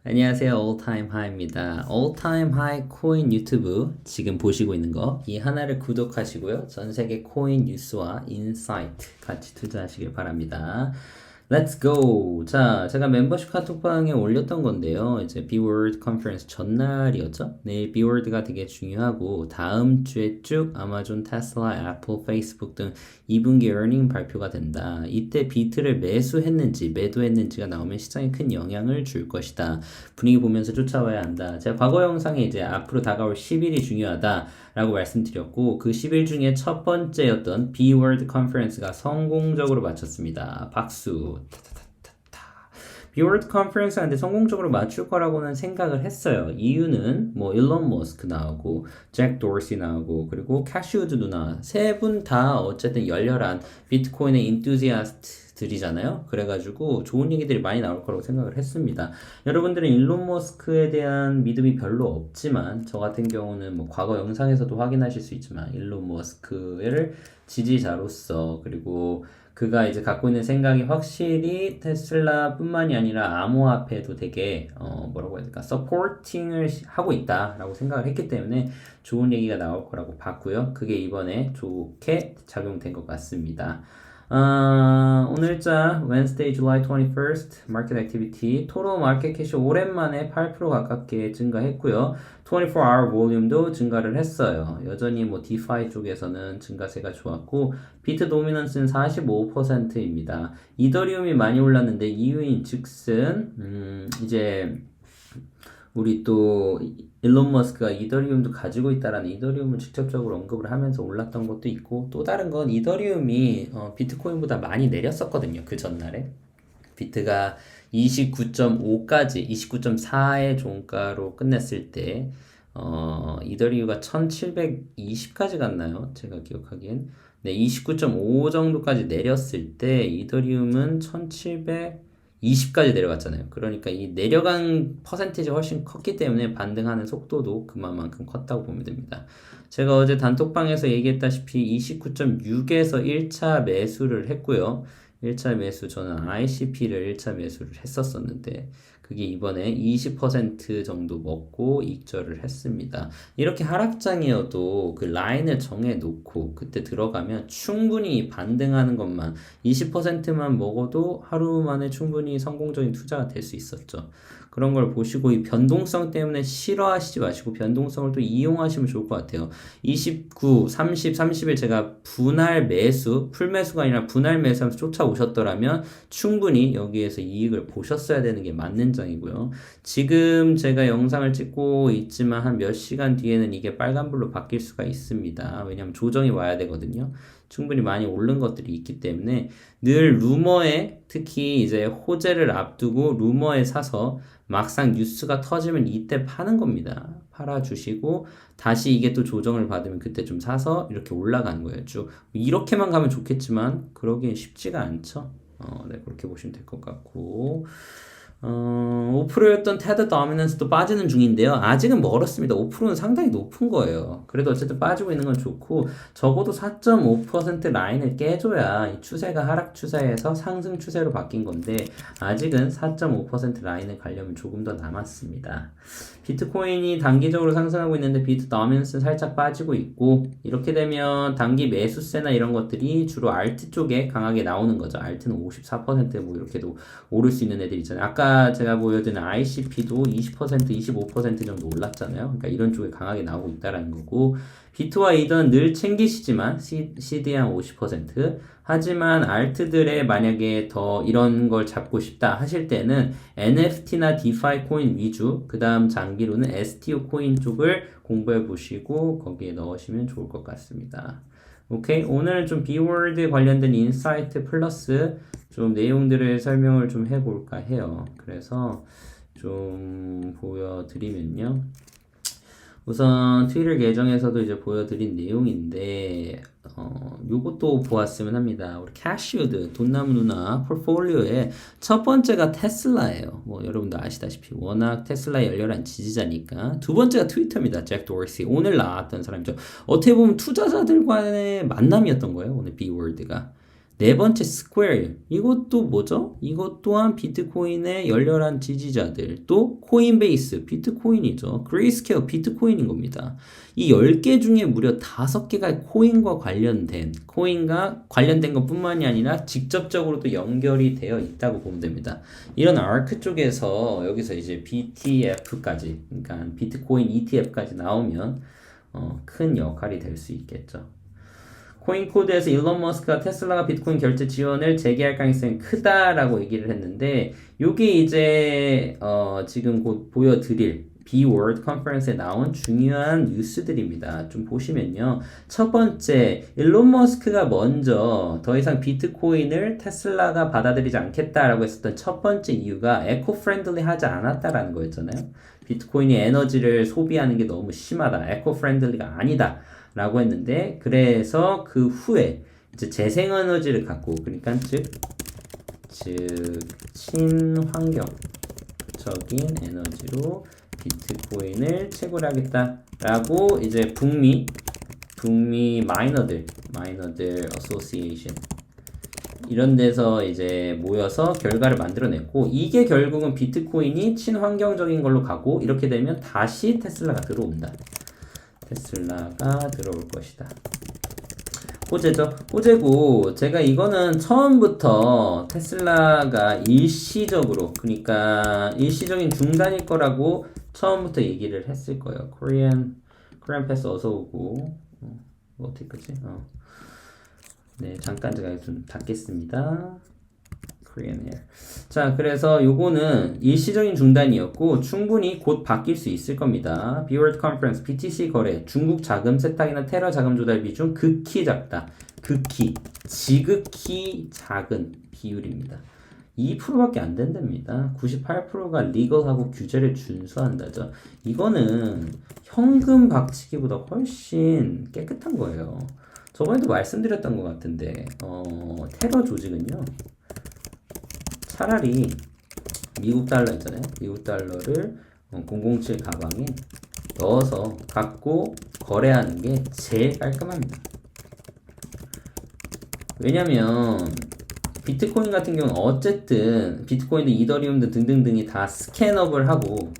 안녕하세요. All Time High입니다. All Time High 코인 유튜브 지금 보시고 있는 거 이 하나를 구독하시고요. 전 세계 코인 뉴스와 인사이트 같이 투자하시길 바랍니다. Let's go. 자, 제가 멤버십 카톡방에 올렸던 건데요. 이제 B-Word 컨퍼런스 전날이었죠. 내일 B-Word가 되게 중요하고 다음 주에 쭉 아마존, 테슬라, 애플, 페이스북 등 2분기 earning 발표가 된다. 이때 비트를 매수했는지 매도했는지가 나오면 시장에 큰 영향을 줄 것이다. 분위기 보면서 쫓아와야 한다. 제가 과거 영상에 이제 앞으로 다가올 10일이 중요하다라고 말씀드렸고 그 10일 중에 첫 번째였던 B-Word 컨퍼런스가 성공적으로 마쳤습니다. 박수. B-Word 컨퍼런스 하는데 성공적으로 맞출 거라고는 생각을 했어요. 이유는 뭐 일론 머스크 나오고 잭 도시 나오고 그리고 캐시우드 누나 세 분 다 어쨌든 열렬한 비트코인의 인투지아스트들이잖아요. 그래가지고 좋은 얘기들이 많이 나올 거라고 생각을 했습니다. 여러분들은 일론 머스크에 대한 믿음이 별로 없지만 저 같은 경우는 뭐 과거 영상에서도 확인하실 수 있지만 일론 머스크를 지지자로서 그리고 그가 이제 갖고 있는 생각이 확실히 테슬라뿐만이 아니라 암호화폐도 되게 뭐라고 해야 될까 서포팅을 하고 있다라고 생각을 했기 때문에 좋은 얘기가 나올 거라고 봤고요. 그게 이번에 좋게 작용된 것 같습니다. 오늘자 Wednesday, July 21st Market Activity 토tal 마켓 캐시 오랜만에 8% 가깝게 증가했고요. 24hour 볼륨도 증가를 했어요. 여전히 뭐 DeFi 쪽에서는 증가세가 좋았고 비트 도미넌스는 45%입니다. 이더리움이 많이 올랐는데 이유인 즉슨 이제 우리 또 일론 머스크가 이더리움도 가지고 있다라는 이더리움을 직접적으로 언급을 하면서 올랐던 것도 있고 또 다른 건 이더리움이 비트코인보다 많이 내렸었거든요. 그 전날에. 비트가 29.5까지 29.4의 종가로 끝냈을 때 이더리움가 1720까지 갔나요? 제가 기억하기엔. 네, 29.5 정도까지 내렸을 때 이더리움은 1720까지 내려갔잖아요. 그러니까 이 내려간 퍼센티지가 훨씬 컸기 때문에 반등하는 속도도 그만큼 컸다고 보면 됩니다. 제가 어제 단톡방에서 얘기했다시피 29.6에서 1차 매수를 했고요. 1차 매수 저는 ICP를 1차 매수를 했었었는데 그게 이번에 20% 정도 먹고 익절을 했습니다. 이렇게 하락장이어도 그 라인을 정해 놓고 그때 들어가면 충분히 반등하는 것만 20%만 먹어도 하루 만에 충분히 성공적인 투자가 될 수 있었죠. 그런 걸 보시고 이 변동성 때문에 싫어하시지 마시고 변동성을 또 이용하시면 좋을 것 같아요. 29, 30, 30일 제가 분할 매수, 풀 매수가 아니라 분할 매수하면서 쫓아오셨더라면 충분히 여기에서 이익을 보셨어야 되는 게 맞는 장이고요. 지금 제가 영상을 찍고 있지만 한 몇 시간 뒤에는 이게 빨간불로 바뀔 수가 있습니다. 왜냐하면 조정이 와야 되거든요. 충분히 많이 오른 것들이 있기 때문에 늘 루머에 특히 이제 호재를 앞두고 루머에 사서 막상 뉴스가 터지면 이때 파는 겁니다. 팔아주시고 다시 이게 또 조정을 받으면 그때 좀 사서 이렇게 올라가는 거예요. 쭉 이렇게만 가면 좋겠지만 그러기엔 쉽지가 않죠. 네, 그렇게 보시면 될 것 같고 5%였던 테드 도미넌스도 빠지는 중인데요. 아직은 멀었습니다. 5%는 상당히 높은 거예요. 그래도 어쨌든 빠지고 있는 건 좋고 적어도 4.5% 라인을 깨줘야 이 추세가 하락 추세에서 상승 추세로 바뀐 건데 아직은 4.5% 라인을 가려면 조금 더 남았습니다. 비트코인이 단기적으로 상승하고 있는데 비트 도미넌스는 살짝 빠지고 있고 이렇게 되면 단기 매수세나 이런 것들이 주로 알트 쪽에 강하게 나오는 거죠. 알트는 54%뭐 이렇게도 오를 수 있는 애들 있잖아요. 아까 제가 보여드린 ICP도 20%, 25% 정도 올랐잖아요. 그러니까 이런 쪽에 강하게 나오고 있다라는 거고 비트와 이더는 늘 챙기시지만 CD한 50% 하지만 알트들의 만약에 더 이런 걸 잡고 싶다 하실 때는 NFT나 DeFi 코인 위주 그 다음 장기로는 STO 코인 쪽을 공부해 보시고 거기에 넣으시면 좋을 것 같습니다. 오케이 오늘은 좀 B-Word 관련된 인사이트 플러스 좀 내용들을 설명을 좀 해볼까 해요. 그래서 좀 보여드리면요. 우선 트위터 계정에서도 이제 보여드린 내용인데 요것도 보았으면 합니다. 우리 캐시우드 돈나무 누나 포트폴리오의 첫 번째가 테슬라예요. 뭐 여러분도 아시다시피 워낙 테슬라의 열렬한 지지자니까 두 번째가 트위터입니다. 잭 도시 오늘 나왔던 사람이죠. 어떻게 보면 투자자들과의 만남이었던 거예요. 오늘 B-Word가. 네 번째 스퀘어. 이것도 뭐죠? 이것 또한 비트코인의 열렬한 지지자들. 또 코인베이스, 비트코인이죠. 그레이스케어, 비트코인인 겁니다. 이 10개 중에 무려 5개가 코인과 관련된 것뿐만이 아니라 직접적으로도 연결이 되어 있다고 보면 됩니다. 이런 아크 쪽에서 여기서 이제 BTF까지, 그러니까 비트코인 ETF까지 나오면 큰 역할이 될 수 있겠죠. 코인코드에서 일론 머스크가 테슬라가 비트코인 결제 지원을 재개할 가능성이 크다라고 얘기를 했는데 요게 이제 지금 곧 보여드릴 B-World 컨퍼런스에 나온 중요한 뉴스들입니다. 좀 보시면요. 첫 번째, 일론 머스크가 먼저 더 이상 비트코인을 테슬라가 받아들이지 않겠다라고 했었던 첫 번째 이유가 에코-프렌들리 하지 않았다라는 거였잖아요. 비트코인이 에너지를 소비하는 게 너무 심하다. 에코-프렌들리가 아니다. 라고 했는데 그래서 그 후에 이제 재생에너지를 갖고 그러니까 즉 친환경적인 에너지로 비트코인을 채굴하겠다라고 이제 북미 마이너들 어소시에이션 이런 데서 이제 모여서 결과를 만들어냈고 이게 결국은 비트코인이 친환경적인 걸로 가고 이렇게 되면 다시 테슬라가 들어온다. 테슬라가 들어올 것이다. 호재죠. 호재고 제가 이거는 처음부터 테슬라가 일시적으로 그러니까 일시적인 중단일 거라고 처음부터 얘기를 했을 거예요. 코리안 패스 어서 오고 어떻게 끄지? 네, 잠깐 제가 좀 닫겠습니다. Korean Air. 자, 그래서 요거는 일시적인 중단이었고 충분히 곧 바뀔 수 있을 겁니다. B-World Conference, BTC 거래, 중국 자금 세탁이나 테러 자금 조달 비중 극히 작다. 지극히 작은 비율입니다. 2%밖에 안 된답니다. 98%가 리걸하고 규제를 준수한다죠. 이거는 현금 박치기보다 훨씬 깨끗한 거예요. 저번에도 말씀드렸던 것 같은데 테러 조직은요. 차라리 미국 달러 있잖아요. 미국 달러를 007 가방에 넣어서 갖고 거래하는 게 제일 깔끔합니다. 왜냐면 비트코인 같은 경우는 어쨌든 비트코인도 이더리움도 등등등이 다 스캔업을 하고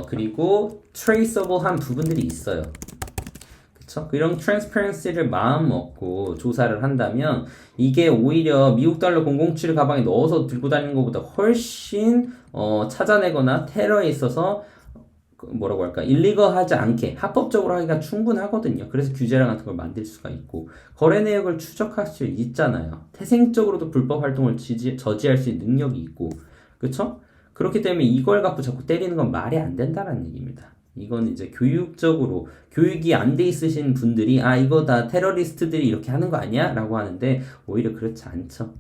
그리고 트레이서블한 부분들이 있어요. 그쵸? 이런 트랜스퍼런시를 마음 먹고 조사를 한다면 이게 오히려 미국 달러 007 가방에 넣어서 들고 다니는 것보다 훨씬 찾아내거나 테러에 있어서 뭐라고 할까 일리거하지 않게 합법적으로 하기가 충분하거든요. 그래서 규제랑 같은 걸 만들 수가 있고 거래 내역을 추적할 수 있잖아요. 태생적으로도 불법 활동을 저지할 수 있는 능력이 있고 그쵸? 그렇기 때문에 이걸 갖고 자꾸 때리는 건 말이 안 된다는 얘기입니다. 이건 이제 교육적으로 교육이 안 돼 있으신 분들이 이거 다 테러리스트들이 이렇게 하는 거 아니야? 라고 하는데 오히려 그렇지 않죠.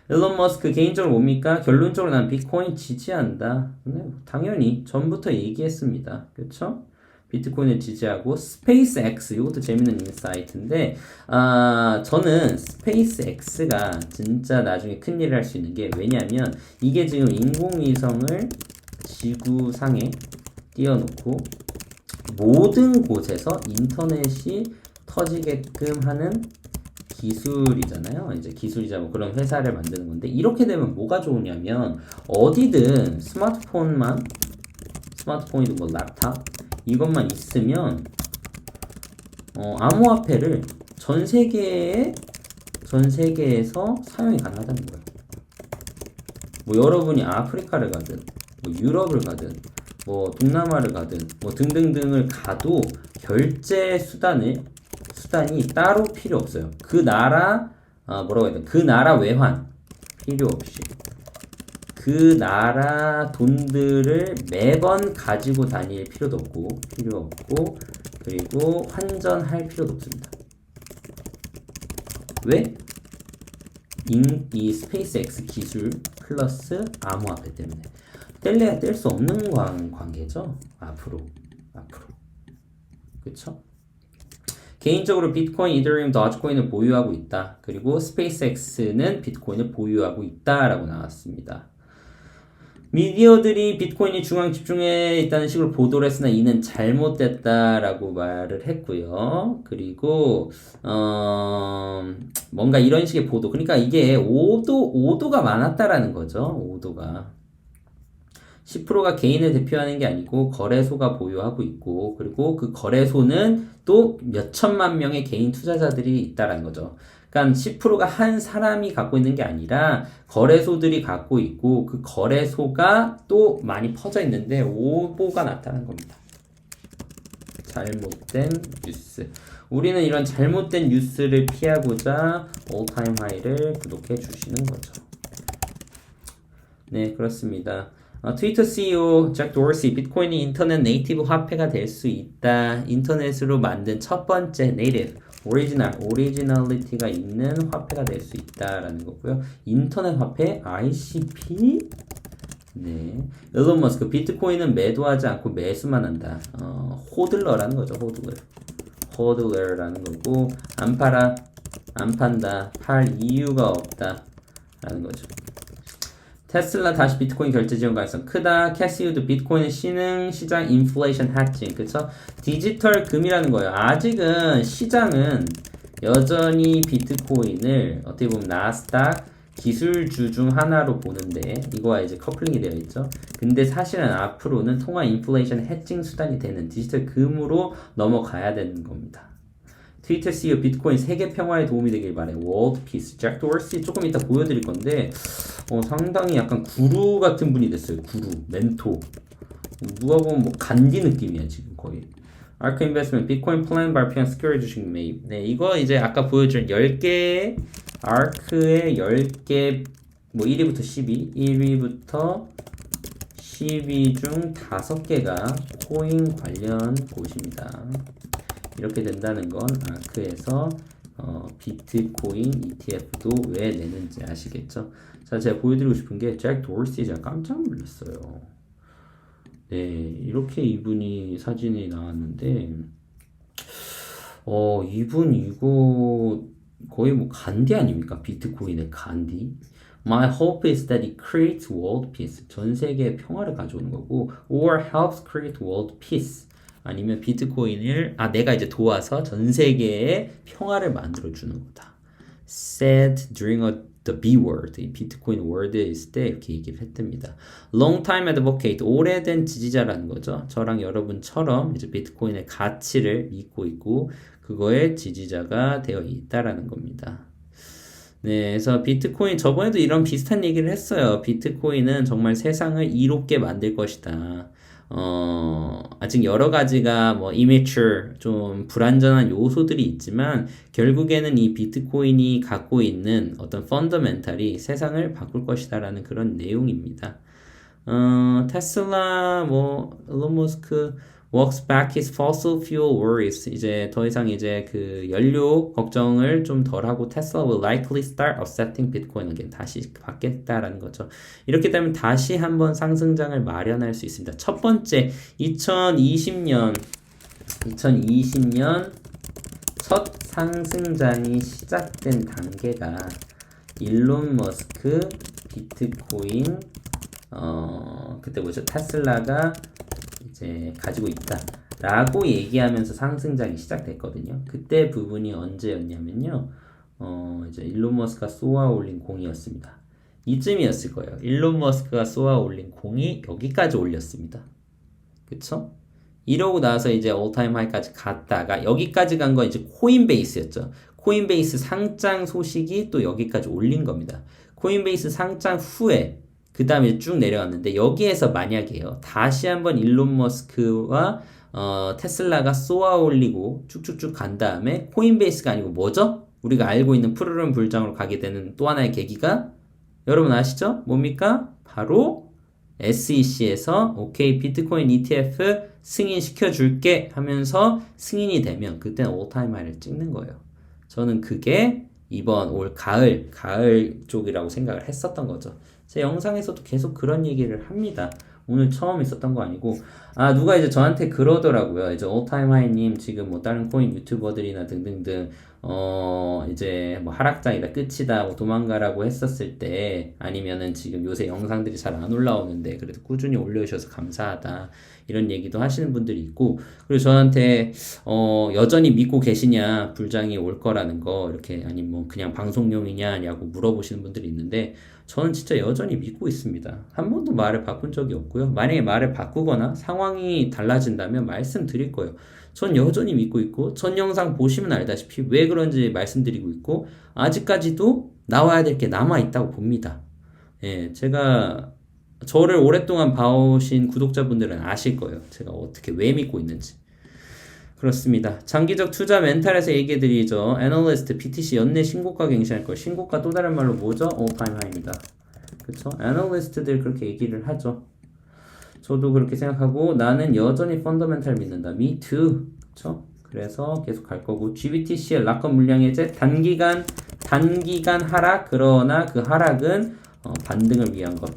일론 머스크 개인적으로 뭡니까? 결론적으로 난 비트코인 지지한다. 네, 당연히 전부터 얘기했습니다. 그렇죠? 비트코인을 지지하고 스페이스X 이것도 재밌는 인사이트인데 저는 스페이스X가 진짜 나중에 큰일을 할 수 있는 게 왜냐하면 이게 지금 인공위성을 지구상에 띄워놓고 모든 곳에서 인터넷이 터지게끔 하는 기술이잖아요. 이제 기술이자 뭐 그런 회사를 만드는 건데 이렇게 되면 뭐가 좋으냐면 어디든 스마트폰이든 뭐 랩탑 이것만 있으면 암호화폐를 전 세계에서 사용이 가능하다는 거예요. 뭐 여러분이 아프리카를 가든 뭐 유럽을 가든 뭐 동남아를 가든 뭐 등등등을 가도 결제 수단이 따로 필요 없어요. 그 나라 뭐라고 해야 돼? 그 나라 외환 필요 없이 그 나라 돈들을 매번 가지고 다닐 필요 없고 그리고 환전할 필요도 없습니다. 왜? 이 스페이스X 기술 플러스 암호화폐 때문에 뗄래야 뗄 수 없는 관계죠. 앞으로 그쵸? 개인적으로 비트코인, 이더리움, 도지코인을 보유하고 있다. 그리고 스페이스X는 비트코인을 보유하고 있다라고 나왔습니다. 미디어들이 비트코인이 중앙 집중해 있다는 식으로 보도를 했으나 이는 잘못됐다라고 말을 했고요. 그리고 뭔가 이런 식의 보도. 그러니까 이게 오도가 많았다라는 거죠. 오도가. 10%가 개인을 대표하는 게 아니고 거래소가 보유하고 있고 그리고 그 거래소는 또 몇천만 명의 개인 투자자들이 있다라는 거죠. 그러니까 10%가 한 사람이 갖고 있는 게 아니라 거래소들이 갖고 있고 그 거래소가 또 많이 퍼져 있는데 오보가 나타난 겁니다. 잘못된 뉴스. 우리는 이런 잘못된 뉴스를 피하고자 올타임 하이를 구독해 주시는 거죠. 네, 그렇습니다. 트위터 CEO 잭 도어시, 비트코인이 인터넷 네이티브 화폐가 될 수 있다. 인터넷으로 만든 첫 번째 네이티브, 오리지널리티가 있는 화폐가 될 수 있다라는 거고요. 인터넷 화폐, ICP. 네. 일론 머스크, 비트코인은 매도하지 않고 매수만 한다. 호들러라는 거죠. 호들러라는 거고, 안 팔아, 안 판다, 팔 이유가 없다. 라는 거죠. 테슬라 다시 비트코인 결제 지원 가능성 크다. 캐시우드 비트코인은 신흥시장 인플레이션 해칭. 그쵸? 디지털 금이라는 거예요. 아직은 시장은 여전히 비트코인을 어떻게 보면 나스닥 기술주 중 하나로 보는데 이거와 이제 커플링이 되어 있죠. 근데 사실은 앞으로는 통화 인플레이션 해칭 수단이 되는 디지털 금으로 넘어가야 되는 겁니다. 트위터 CEO 비트코인 세계 평화에 도움이 되길 바래. 월드 피스. 잭 도어시 조금 이따 보여드릴 건데 상당히 약간 구루 같은 분이 됐어요. 구루, 멘토. 누가 보면 뭐 간디 느낌이야 지금 거의. 아크 인베스트먼트 비트코인 플랜 발표한 스퀘어 주식 매입. 네, 이거 이제 아까 보여준 10개 아크의 10개 뭐 1위부터 12, 1위부터 10위 중 5개가 코인 관련 곳입니다. 이렇게 된다는 건 아크에서 비트코인 ETF도 왜 내는지 아시겠죠? 자, 제가 보여드리고 싶은 게 잭 도어시 제가 깜짝 놀랐어요. 네, 이렇게 이분이 사진이 나왔는데 이분 이거 거의 뭐 간디 아닙니까? 비트코인의 간디. My hope is that it creates world peace. 전 세계에 평화를 가져오는 거고 or helps create world peace. 아니면 비트코인을 내가 이제 도와서 전 세계에 평화를 만들어 주는 거다. Said during the B word, 이 비트코인 월드에 있을 때 이렇게 얘기를 했답니다. Long time advocate, 오래된 지지자라는 거죠. 저랑 여러분처럼 이제 비트코인의 가치를 믿고 있고 그거의 지지자가 되어 있다라는 겁니다. 네, 그래서 비트코인 저번에도 이런 비슷한 얘기를 했어요. 비트코인은 정말 세상을 이롭게 만들 것이다. 아직 여러 가지가 뭐 immature, 좀 불안전한 요소들이 있지만 결국에는 이 비트코인이 갖고 있는 어떤 펀더멘탈이 세상을 바꿀 것이다라는 그런 내용입니다. 테슬라, 일론 머스크 walks back his fossil fuel worries. 이제 더 이상 이제 그 연료 걱정을 좀 덜하고 테슬라 will likely start accepting Bitcoin again. 다시 받겠다라는 거죠. 이렇게 되면 다시 한번 상승장을 마련할 수 있습니다. 첫 번째, 2020년 첫 상승장이 시작된 단계가 일론 머스크, 비트코인, 그때 뭐죠? 테슬라가 이제 가지고 있다라고 얘기하면서 상승장이 시작됐거든요. 그때 부분이 언제였냐면요. 이제 일론 머스크가 쏘아 올린 공이었습니다. 이쯤이었을 거예요. 일론 머스크가 쏘아 올린 공이 여기까지 올렸습니다. 그쵸? 이러고 나서 이제 올타임 하이까지 갔다가 여기까지 간 건 이제 코인베이스였죠. 코인베이스 상장 소식이 또 여기까지 올린 겁니다. 코인베이스 상장 후에 그 다음에 쭉 내려왔는데 여기에서 만약에요. 다시 한번 일론 머스크와 테슬라가 쏘아 올리고 쭉쭉쭉 간 다음에 코인베이스가 아니고 뭐죠? 우리가 알고 있는 푸르른 불장으로 가게 되는 또 하나의 계기가 여러분 아시죠? 뭡니까? 바로 SEC에서 오케이 비트코인 ETF 승인시켜줄게 하면서 승인이 되면 그때는 올타임 하이를 찍는 거예요. 저는 그게 이번 올 가을 쪽이라고 생각을 했었던 거죠. 제 영상에서도 계속 그런 얘기를 합니다. 오늘 처음 있었던 거 아니고. 아, 누가 이제 저한테 그러더라고요. 이제 올타임하이님 지금 뭐 다른 코인 유튜버들이나 등등등 이제 뭐 하락장이다, 끝이다, 뭐 도망가라고 했었을 때, 아니면은 지금 요새 영상들이 잘 안 올라오는데 그래도 꾸준히 올려주셔서 감사하다, 이런 얘기도 하시는 분들이 있고, 그리고 저한테 여전히 믿고 계시냐, 불장이 올 거라는 거, 이렇게, 아니 뭐 그냥 방송용이냐냐고 물어보시는 분들이 있는데, 저는 진짜 여전히 믿고 있습니다. 한 번도 말을 바꾼 적이 없고요. 만약에 말을 바꾸거나 상황이 달라진다면 말씀드릴 거예요. 전 여전히 믿고 있고, 전 영상 보시면 알다시피 왜 그런지 말씀드리고 있고, 아직까지도 나와야 될 게 남아 있다고 봅니다. 예, 제가 저를 오랫동안 봐오신 구독자분들은 아실 거예요. 제가 어떻게 왜 믿고 있는지. 그렇습니다. 장기적 투자 멘탈에서 얘기해드리죠. 애널리스트, BTC 연내 신고가 갱신할 거예요. 신고가 또 다른 말로 뭐죠? 올타임 하이입니다. 그쵸? 애널리스트들 그렇게 얘기를 하죠. 저도 그렇게 생각하고, 나는 여전히 펀더멘탈 믿는다. Me too. 그쵸? 그래서 계속 갈 거고, GBTC의 락업 물량 해제, 단기간 하락, 그러나 그 하락은 반등을 위한 것.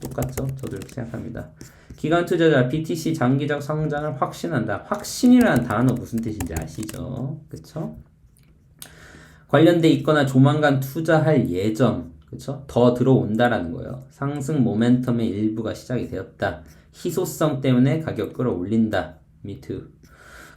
똑같죠? 저도 이렇게 생각합니다. 기관 투자자, BTC 장기적 성장을 확신한다. 확신이라는 단어 무슨 뜻인지 아시죠? 그쵸? 관련돼 있거나 조만간 투자할 예정. 그쵸? 더 들어온다라는 거예요. 상승 모멘텀의 일부가 시작이 되었다. 희소성 때문에 가격 끌어올린다. Me too.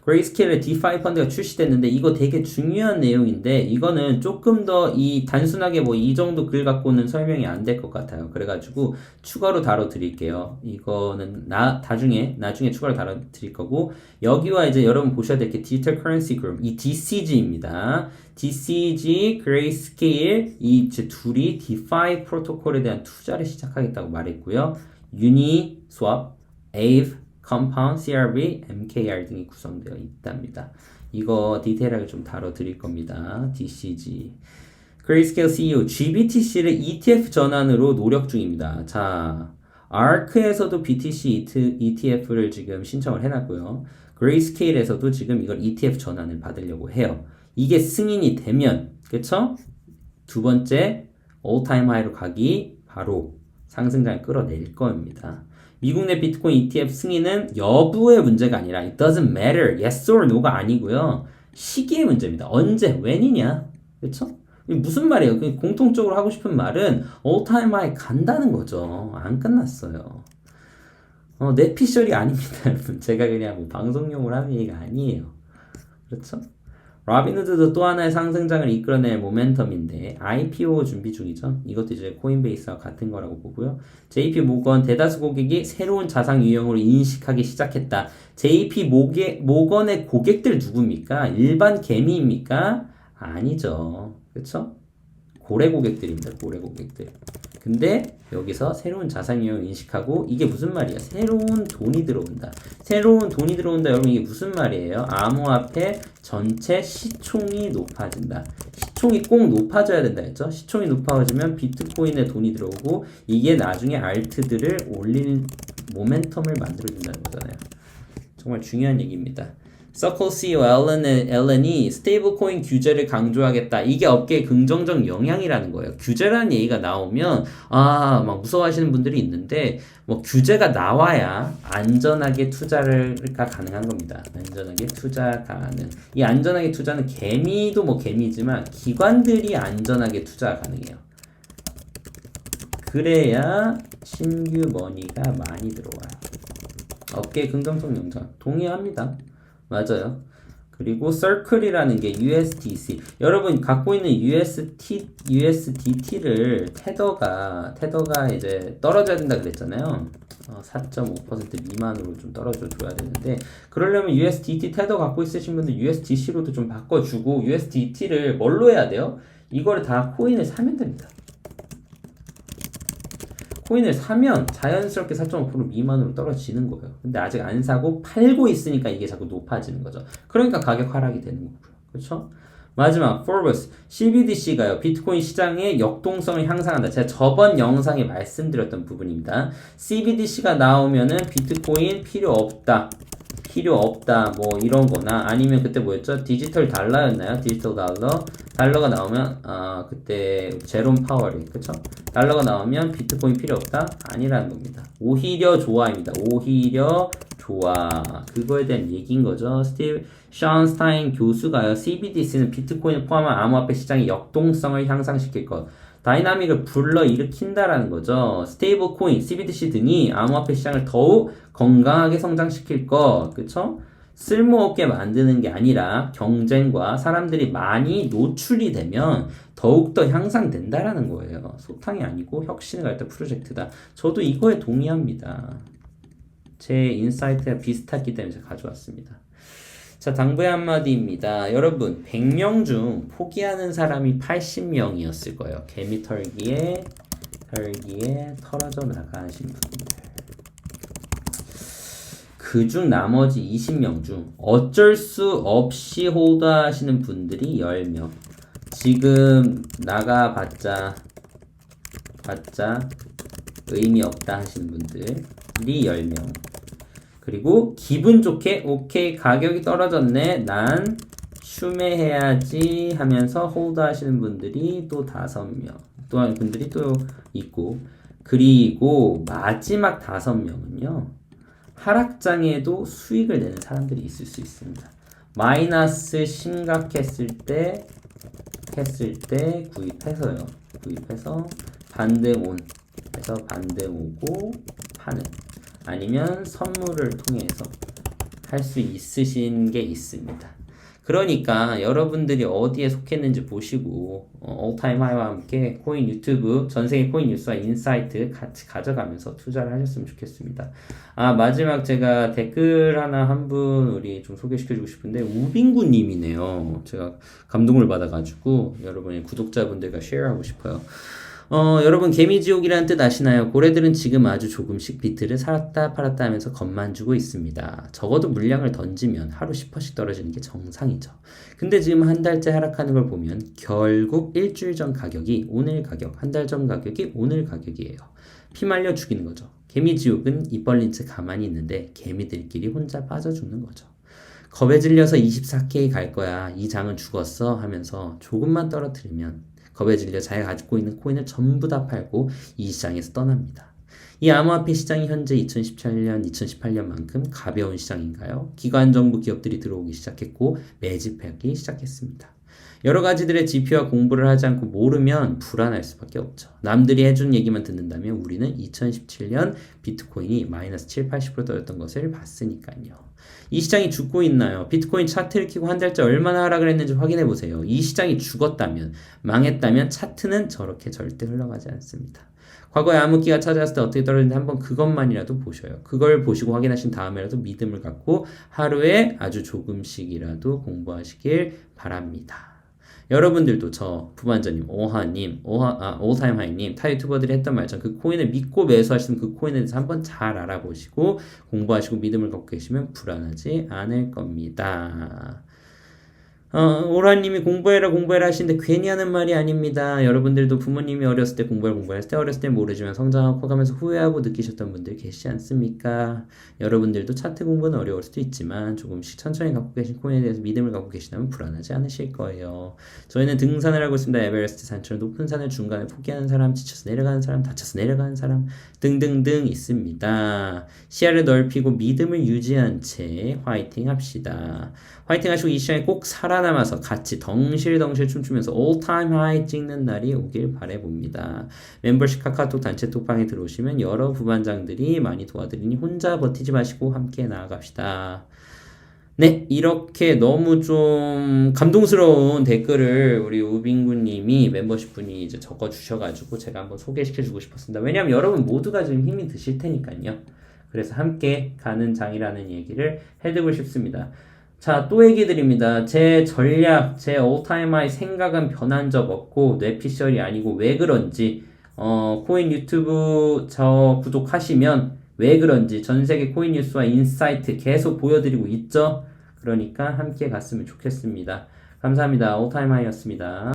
그레이스케일의 DeFi 펀드가 출시됐는데, 이거 되게 중요한 내용인데, 이거는 조금 더 단순하게 뭐 이 정도 글 갖고는 설명이 안 될 것 같아요. 그래가지고 추가로 다뤄드릴게요. 이거는 나중에 추가로 다뤄드릴 거고, 여기와 이제 여러분 보셔야 될 게 디지털 커런시 그룹, 이 DCG입니다. DCG, 그레이스케일, 이 둘이 DeFi 프로토콜에 대한 투자를 시작하겠다고 말했고요. 유니스왑, AVE, Compound, CRV, MKR 등이 구성되어 있답니다. 이거 디테일하게 좀 다뤄드릴 겁니다. DCG. 그레이스케일 CEO, GBTC를 ETF 전환으로 노력 중입니다. 자, ARK에서도 BTC ETF를 지금 신청을 해놨고요. 그레이스케일에서도 지금 이걸 ETF 전환을 받으려고 해요. 이게 승인이 되면, 그쵸? 두 번째, 올타임 하이로 가기, 바로 상승장을 끌어낼 겁니다. 미국 내 비트코인 ETF 승인은 여부의 문제가 아니라 it doesn't matter, yes or no가 아니고요. 시기의 문제입니다. 언제, when이냐? 그쵸? 무슨 말이에요? 공통적으로 하고 싶은 말은 all time high 간다는 거죠. 안 끝났어요. 뇌피셜이 아닙니다, 여러분. 제가 그냥 뭐 방송용으로 하는 얘기가 아니에요. 그렇죠? 라빈후드도 또 하나의 상승장을 이끌어낼 모멘텀인데 IPO 준비 중이죠. 이것도 이제 코인베이스와 같은 거라고 보고요. JP 모건 대다수 고객이 새로운 자산 유형으로 인식하기 시작했다. JP 모건의 고객들 누굽니까? 일반 개미입니까? 아니죠. 그렇죠? 고래 고객들입니다. 고래 고객들. 근데 여기서 새로운 자산 유형을 인식하고, 이게 무슨 말이야? 새로운 돈이 들어온다. 새로운 돈이 들어온다. 여러분, 이게 무슨 말이에요? 암호화폐 전체 시총이 높아진다. 시총이 꼭 높아져야 된다 했죠? 시총이 높아지면 비트코인에 돈이 들어오고, 이게 나중에 알트들을 올릴 모멘텀을 만들어준다는 거잖아요. 정말 중요한 얘기입니다. 서클 CEO 앨런이 스테이블 코인 규제를 강조하겠다. 이게 업계에 긍정적 영향이라는 거예요. 규제라는 얘기가 나오면 막 무서워하시는 분들이 있는데, 뭐 규제가 나와야 안전하게 투자가 가능한 겁니다. 안전하게 투자 가능. 이 안전하게 투자는 개미도 뭐 개미지만 기관들이 안전하게 투자가 가능해요. 그래야 신규 머니가 많이 들어와요. 업계의 긍정적 영향 동의합니다. 맞아요. 그리고 Circle이라는 게 USDC. 여러분 갖고 있는 USDT를 테더가 이제 떨어져야 된다 그랬잖아요. 4.5% 미만으로 좀 떨어져 줘야 되는데, 그러려면 USDT 테더 갖고 있으신 분들 USDC로도 좀 바꿔주고, USDT를 뭘로 해야 돼요? 이거를 다 코인을 사면 됩니다. 코인을 사면 자연스럽게 4.5% 미만으로 떨어지는 거예요. 근데 아직 안 사고 팔고 있으니까 이게 자꾸 높아지는 거죠. 그러니까 가격 하락이 되는 거고요. 그렇죠? 마지막, Forbes, CBDC가요, 비트코인 시장의 역동성을 향상한다. 제가 저번 영상에 말씀드렸던 부분입니다. CBDC가 나오면은 비트코인 필요 없다. 필요 없다 뭐 이런 거나 아니면 그때 뭐였죠? 디지털 달러였나요? 디지털 달러. 달러가 나오면 그때 제롬 파월이 그쵸? 달러가 나오면 비트코인 필요 없다? 아니라는 겁니다. 오히려 좋아입니다. 오히려 좋아. 그거에 대한 얘기인 거죠. 스티브 션스타인 교수가요. CBDC는 비트코인을 포함한 암호화폐 시장의 역동성을 향상시킬 것. 다이나믹을 불러일으킨다라는 거죠. 스테이블 코인, CBDC 등이 암호화폐 시장을 더욱 건강하게 성장시킬 것. 그쵸? 쓸모없게 만드는 게 아니라 경쟁과 사람들이 많이 노출이 되면 더욱더 향상된다라는 거예요. 소탕이 아니고 혁신을 갈 때 프로젝트다. 저도 이거에 동의합니다. 제 인사이트가 비슷했기 때문에 제가 가져왔습니다. 자, 당부의 한마디입니다. 여러분, 100명 중 포기하는 사람이 80명이었을 거예요. 개미 털기에 털어져 나가신 분들. 그중 나머지 20명 중 어쩔 수 없이 홀드하시는 분들이 10명. 지금 나가봤자 의미 없다 하시는 분들이 10명. 그리고 기분 좋게 오케이 가격이 떨어졌네 난 슈매해야지 하면서 홀드 하시는 분들이 또 5명 또한 분들이 또 있고 그리고 마지막 5명은요 하락장에도 수익을 내는 사람들이 있을 수 있습니다. 마이너스 심각했을 때 구입해서 반등 온 해서 반등 오고 파는 아니면 선물을 통해서 할 수 있으신 게 있습니다. 그러니까 여러분들이 어디에 속했는지 보시고 올타임 하이와 함께 코인 유튜브 전세계 코인 뉴스와 인사이트 같이 가져가면서 투자를 하셨으면 좋겠습니다. 마지막 제가 댓글 하나 한 분 우리 좀 소개시켜주고 싶은데 우빈구 님이네요. 제가 감동을 받아가지고 여러분의 구독자분들과 쉐어하고 싶어요. 여러분 개미지옥이라는 뜻 아시나요? 고래들은 지금 아주 조금씩 비트를 살았다 팔았다 하면서 겁만 주고 있습니다. 적어도 물량을 던지면 하루 10%씩 떨어지는 게 정상이죠. 근데 지금 한 달째 하락하는 걸 보면 결국 일주일 전 가격이 오늘 가격, 한 달 전 가격이 오늘 가격이에요. 피말려 죽이는 거죠. 개미지옥은 입 벌린 채 가만히 있는데 개미들끼리 혼자 빠져 죽는 거죠. 겁에 질려서 24K 갈 거야. 이 장은 죽었어 하면서 조금만 떨어뜨리면 겁에 질려 자기가 가지고 있는 코인을 전부 다 팔고 이 시장에서 떠납니다. 이 암호화폐 시장이 현재 2017년, 2018년만큼 가벼운 시장인가요? 기관 정부 기업들이 들어오기 시작했고 매집하기 시작했습니다. 여러 가지들의 지표와 공부를 하지 않고 모르면 불안할 수밖에 없죠. 남들이 해준 얘기만 듣는다면 우리는 2017년 비트코인이 마이너스 7, 80% 떨어졌던 것을 봤으니까요. 이 시장이 죽고 있나요? 비트코인 차트를 켜고 한 달째 얼마나 하락을 했는지 확인해 보세요. 이 시장이 죽었다면, 망했다면 차트는 저렇게 절대 흘러가지 않습니다. 과거에 암흑기가 찾아왔을 때 어떻게 떨어졌는지 한번 그것만이라도 보셔요. 그걸 보시고 확인하신 다음에라도 믿음을 갖고 하루에 아주 조금씩이라도 공부하시길 바랍니다. 여러분들도 저 부반자님, 오하님, 올타임하이님, 타 유튜버들이 했던 말처럼 그 코인을 믿고 매수하시는 그 코인에 대해서 한번 잘 알아보시고 공부하시고 믿음을 갖고 계시면 불안하지 않을 겁니다. 오라님이 공부해라 하시는데 괜히 하는 말이 아닙니다. 여러분들도 부모님이 어렸을 때 공부했을 때 어렸을 때 모르지만 성장하고 커가면서 후회하고 느끼셨던 분들 계시지 않습니까? 여러분들도 차트 공부는 어려울 수도 있지만 조금씩 천천히 갖고 계신 코인에 대해서 믿음을 갖고 계시다면 불안하지 않으실 거예요. 저희는 등산을 하고 있습니다. 에베레스트 산처럼 높은 산을 중간에 포기하는 사람, 지쳐서 내려가는 사람, 다쳐서 내려가는 사람 등등등 있습니다. 시야를 넓히고 믿음을 유지한 채 화이팅 합시다. 화이팅 하시고 이 시장에 꼭 살아남아서 같이 덩실덩실 춤추면서 올타임 하이 찍는 날이 오길 바라봅니다. 멤버십 카카오톡 단체 톡방에 들어오시면 여러 부반장들이 많이 도와드리니 혼자 버티지 마시고 함께 나아갑시다. 네, 이렇게 너무 좀 감동스러운 댓글을 우리 우빈구님이 멤버십 분이 이제 적어주셔가지고 제가 한번 소개시켜주고 싶었습니다. 왜냐하면 여러분 모두가 지금 힘이 드실 테니까요. 그래서 함께 가는 장이라는 얘기를 해드리고 싶습니다. 자, 또 얘기 드립니다. 제 전략, 제 올타임 하이 생각은 변한 적 없고 뇌피셜이 아니고 왜 그런지 코인 유튜브 저 구독하시면 왜 그런지 전세계 코인 뉴스와 인사이트 계속 보여드리고 있죠. 그러니까 함께 갔으면 좋겠습니다. 감사합니다. 올타임 하이였습니다.